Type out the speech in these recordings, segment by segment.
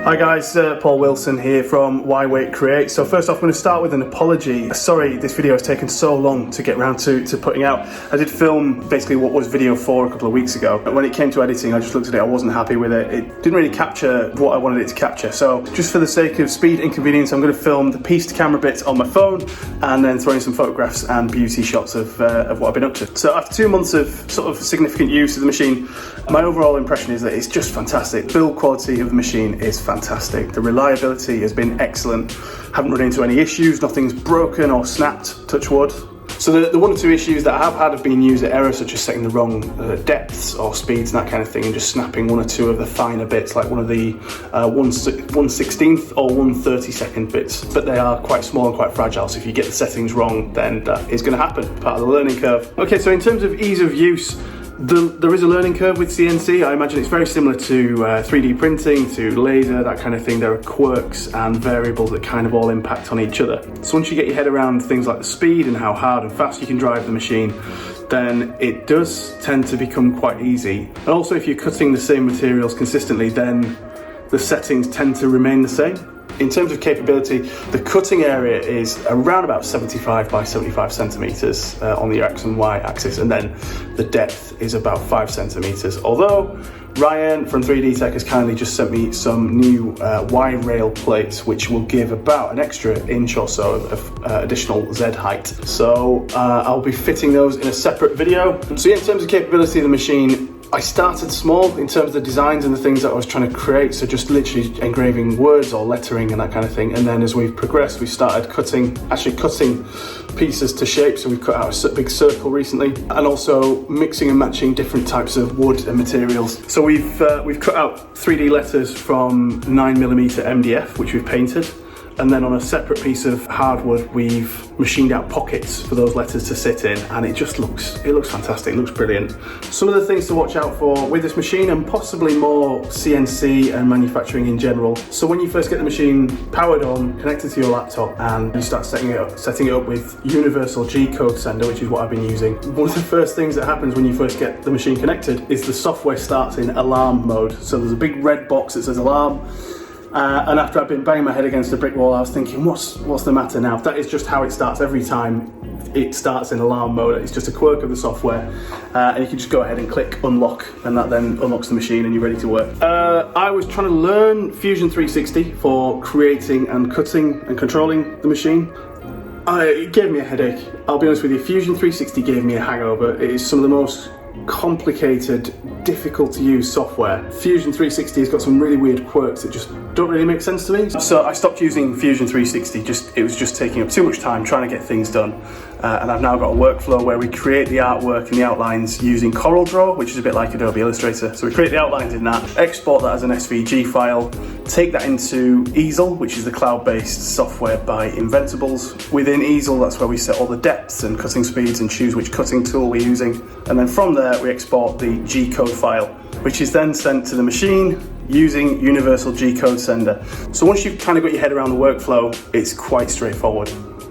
Hi guys, Paul Wilson here from Why Wait Create. So first off, I'm going to start with an apology. Sorry this video has taken so long to get around to putting out. I did film basically what was video 4 a couple of weeks ago, but when it came to editing I just looked at it, I wasn't happy with it. It didn't really capture what I wanted it to capture. So just for the sake of speed and convenience, I'm going to film the piece to camera bits on my phone and then throw in some photographs and beauty shots of what I've been up to. So after 2 months of sort of significant use of the machine, my overall impression is that it's just fantastic. The build quality of the machine is fantastic. The reliability has been excellent. Haven't run into any issues, nothing's broken or snapped, touch wood. So the 1 or 2 issues that I have had have been user error, such as setting the wrong depths or speeds and that kind of thing, and just snapping 1 or 2 of the finer bits, like one of the 1/16th or 1/32nd bits. But they are quite small and quite fragile, so if you get the settings wrong, then that is going to happen, part of the learning curve. Okay, so in terms of ease of use, there is a learning curve with CNC. I imagine it's very similar to 3D printing, to laser, that kind of thing. There are quirks and variables that kind of all impact on each other. So once you get your head around things like the speed and how hard and fast you can drive the machine, then it does tend to become quite easy. And also if you're cutting the same materials consistently, then the settings tend to remain the same. In terms of capability, the cutting area is around about 75 by 75 centimeters on the X and Y axis, and then the depth is about 5 centimeters. Although Ryan from 3D Tech has kindly just sent me some new Y rail plates, which will give about an extra inch or so of additional Z height. So I'll be fitting those in a separate video. So yeah, in terms of capability of the machine, I started small in terms of the designs and the things that I was trying to create, so just literally engraving words or lettering and that kind of thing. And then as we've progressed, we started cutting pieces to shape. So we've cut out a big circle recently, and also mixing and matching different types of wood and materials. So we've cut out 3D letters from 9mm MDF, which we've painted. And then on a separate piece of hardwood, we've machined out pockets for those letters to sit in, and it looks fantastic, it looks brilliant. Some of the things to watch out for with this machine, and possibly more CNC and manufacturing in general. So when you first get the machine powered on, connected to your laptop, and you start setting it up with universal G-code sender, which is what I've been using. One of the first things that happens when you first get the machine connected is the software starts in alarm mode. So there's a big red box that says alarm. And after I've been banging my head against a brick wall, I was thinking, what's the matter now? That is just how it starts every time. It starts in alarm mode. It's just a quirk of the software, and you can just go ahead and click unlock, and that then unlocks the machine and you're ready to work. I was trying to learn Fusion 360 for creating and cutting and controlling the machine. It gave me a headache. I'll be honest with you, Fusion 360 gave me a hangover. It is some of the most complicated, difficult to use software. Fusion 360 has got some really weird quirks that just don't really make sense to me. So I stopped using Fusion 360, it was just taking up too much time trying to get things done. And I've now got a workflow where we create the artwork and the outlines using CorelDRAW, which is a bit like Adobe Illustrator. So we create the outlines in that, export that as an SVG file, take that into Easel, which is the cloud-based software by Inventables. Within Easel, that's where we set all the depths and cutting speeds and choose which cutting tool we're using. And then from there, we export the G-code file, which is then sent to the machine using Universal G-code sender. So once you've kind of got your head around the workflow, it's quite straightforward.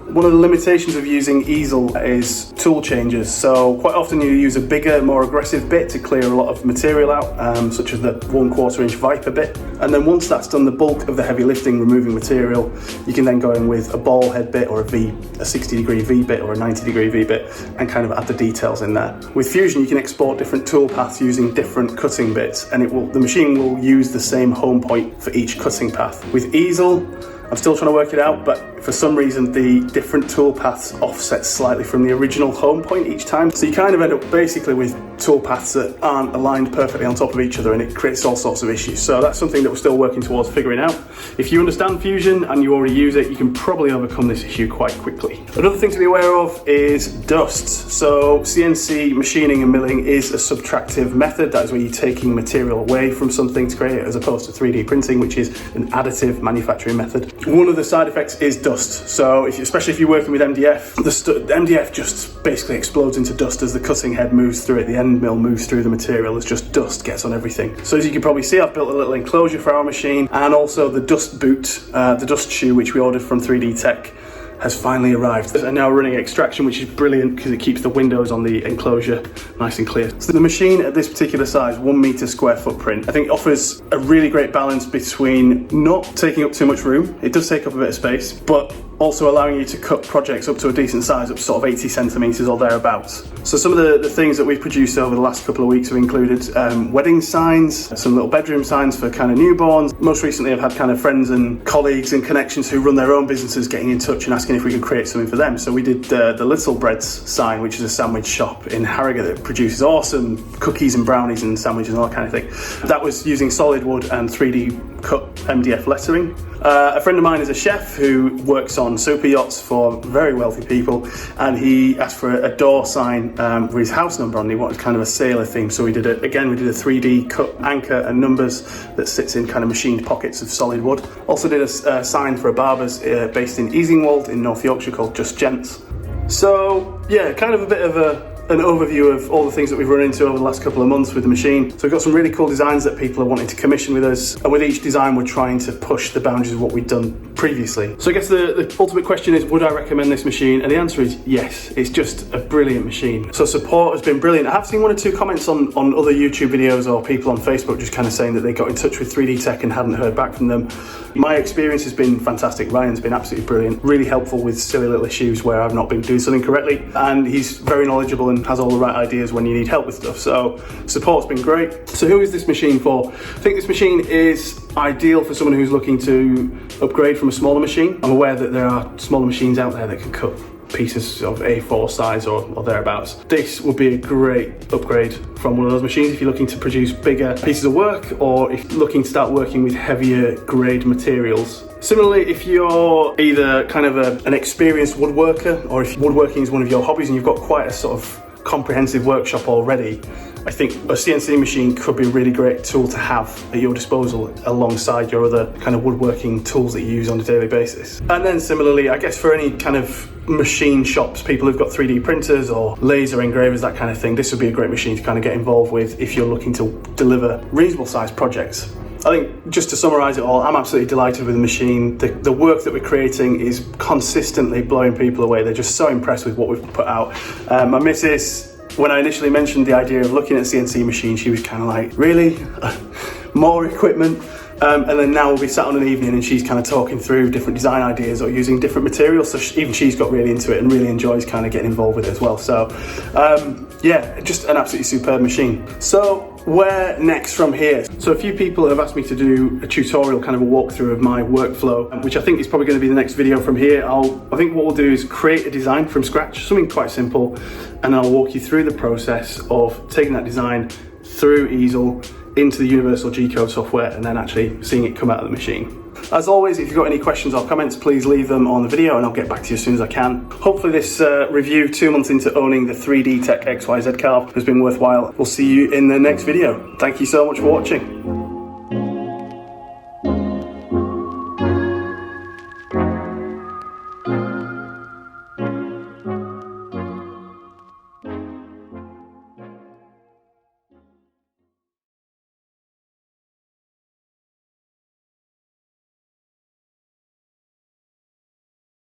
One of the limitations of using Easel is tool changes. So quite often you use a bigger, more aggressive bit to clear a lot of material out, such as the 1/4 inch Viper bit. And then once that's done the bulk of the heavy lifting, removing material, you can then go in with a ball head bit or a 60-degree V bit or a 90-degree V bit and kind of add the details in there. With Fusion, you can export different tool paths using different cutting bits, and the machine will use the same home point for each cutting path. With Easel, I'm still trying to work it out, but for some reason the different tool paths offset slightly from the original home point each time. So you kind of end up basically with tool paths that aren't aligned perfectly on top of each other, and it creates all sorts of issues. So that's something that we're still working towards figuring out. If you understand Fusion and you already use it, you can probably overcome this issue quite quickly. Another thing to be aware of is dust. So CNC machining and milling is a subtractive method. That is where you're taking material away from something to create it, as opposed to 3D printing, which is an additive manufacturing method. One of the side effects is dust. So especially if you're working with MDF, the MDF just basically explodes into dust as the cutting head moves through it, the end mill moves through the material. It's just dust gets on everything. So as you can probably see, I've built a little enclosure for our machine, and also the dust boot, the dust shoe, which we ordered from 3D Tech. has finally arrived. And now running extraction, which is brilliant because it keeps the windows on the enclosure nice and clear. So the machine at this particular size, 1 meter square footprint, I think offers a really great balance between not taking up too much room. It does take up a bit of space, but also allowing you to cut projects up to a decent size, up to sort of 80 centimeters or thereabouts. So some of the things that we've produced over the last couple of weeks have included wedding signs, some little bedroom signs for kind of newborns. Most recently I've had kind of friends and colleagues and connections who run their own businesses getting in touch and asking if we could create something for them. So we did the Little Breads sign, which is a sandwich shop in Harrogate that produces awesome cookies and brownies and sandwiches and all that kind of thing. That was using solid wood and 3D cut MDF lettering. A friend of mine is a chef who works on super yachts for very wealthy people, and he asked for a door sign with his house number on. He wanted kind of a sailor theme, so we did a 3D cut anchor and numbers that sits in kind of machined pockets of solid wood. Also did a sign for a barber's based in Easingwold in North Yorkshire called Just Gents. So yeah, kind of a bit of an overview of all the things that we've run into over the last couple of months with the machine. So we've got some really cool designs that people are wanting to commission with us, and with each design we're trying to push the boundaries of what we've done previously. So I guess the ultimate question is, would I recommend this machine? And the answer is yes. It's just a brilliant machine. So support has been brilliant. I have seen one or two comments on other YouTube videos or people on Facebook just kind of saying that they got in touch with 3D Tech and hadn't heard back from them. My experience has been fantastic. Ryan's been absolutely brilliant, really helpful with silly little issues where I've not been doing something correctly, and he's very knowledgeable and has all the right ideas when you need help with stuff. So support's been great. So who is this machine for? I think this machine is ideal for someone who's looking to upgrade from a smaller machine. I'm aware that there are smaller machines out there that can cut pieces of A4 size or thereabouts. This would be a great upgrade from one of those machines if you're looking to produce bigger pieces of work, or if you're looking to start working with heavier grade materials. Similarly, if you're either kind of an experienced woodworker, or if woodworking is one of your hobbies and you've got quite a sort of comprehensive workshop already, I think a CNC machine could be a really great tool to have at your disposal alongside your other kind of woodworking tools that you use on a daily basis. And then similarly, I guess for any kind of machine shops, people who've got 3D printers or laser engravers, that kind of thing, this would be a great machine to kind of get involved with if you're looking to deliver reasonable sized projects. I think just to summarise it all, I'm absolutely delighted with the machine. The work that we're creating is consistently blowing people away. They're just so impressed with what we've put out. My missus, when I initially mentioned the idea of looking at CNC machines, she was kind of like, really? More equipment? And then now we'll be sat on an evening and she's kind of talking through different design ideas or using different materials. So even she's got really into it and really enjoys kind of getting involved with it as well. So yeah, just an absolutely superb machine. So where next from here? So a few people have asked me to do a tutorial, kind of a walkthrough of my workflow, which I think is probably going to be the next video from here. I think what we'll do is create a design from scratch, something quite simple, and I'll walk you through the process of taking that design through easel into the universal G-code software and then actually seeing it come out of the machine. As always, if you've got any questions or comments, please leave them on the video and I'll get back to you as soon as I can. Hopefully this review 2 months into owning the 3D Tech XYZ Carve has been worthwhile. We'll see you in the next video. Thank you so much for watching.